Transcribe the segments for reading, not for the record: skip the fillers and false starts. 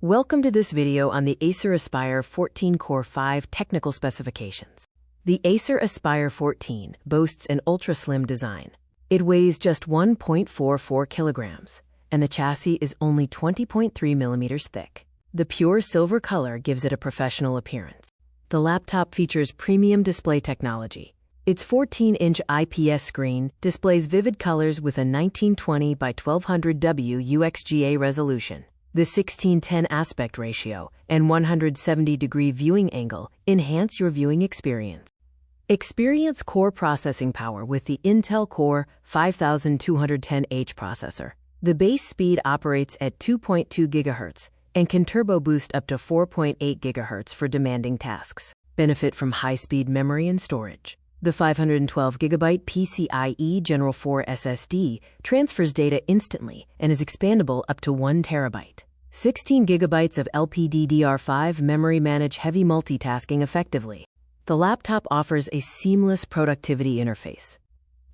Welcome to this video on the Acer Aspire 14 Core 5 technical specifications. The Acer Aspire 14 boasts an ultra-slim design. It weighs just 1.44 kilograms, and the chassis is only 20.3 millimeters thick. The pure silver color gives it a professional appearance. The laptop features premium display technology. Its 14-inch IPS screen displays vivid colors with a 1920 by 1200 WUXGA resolution. The 16:10 aspect ratio and 170-degree viewing angle enhance your viewing experience. Experience core processing power with the Intel Core 5210H processor. The base speed operates at 2.2 GHz and can turbo boost up to 4.8 GHz for demanding tasks. Benefit from high-speed memory and storage. The 512 GB PCIe Gen4 SSD transfers data instantly and is expandable up to 1 TB. 16 GB of LPDDR5 memory manage heavy multitasking effectively. The laptop offers a seamless productivity interface.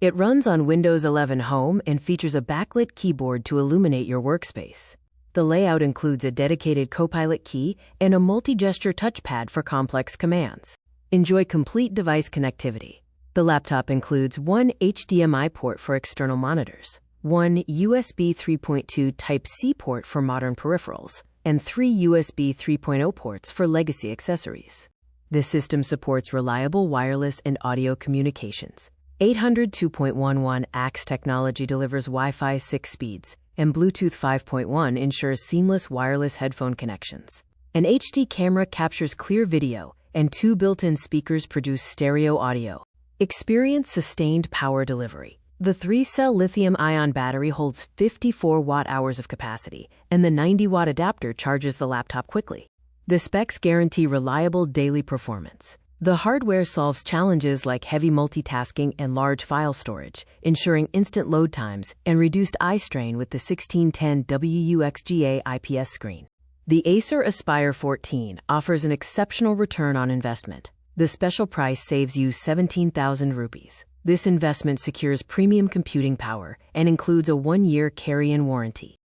It runs on Windows 11 Home and features a backlit keyboard to illuminate your workspace. The layout includes a dedicated Copilot key and a multi-gesture touchpad for complex commands. Enjoy complete device connectivity. The laptop includes one HDMI port for external monitors, one USB 3.2 Type-C port for modern peripherals, and 3 USB 3.0 ports for legacy accessories. This system supports reliable wireless and audio communications. 802.11 AX technology delivers Wi-Fi 6 speeds, and Bluetooth 5.1 ensures seamless wireless headphone connections. An HD camera captures clear video, and 2 built-in speakers produce stereo audio. Experience sustained power delivery. The 3-cell lithium-ion battery holds 54 watt-hours of capacity, and the 90-watt adapter charges the laptop quickly. The specs guarantee reliable daily performance. The hardware solves challenges like heavy multitasking and large file storage, ensuring instant load times and reduced eye strain with the 1610 WUXGA IPS screen. The Acer Aspire 14 offers an exceptional return on investment. The special price saves you 17,000 rupees. This investment secures premium computing power and includes a 1-year carry-in warranty.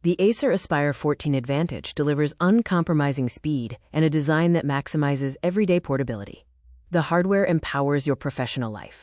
The Acer Aspire 14 Advantage delivers uncompromising speed and a design that maximizes everyday portability. The hardware empowers your professional life.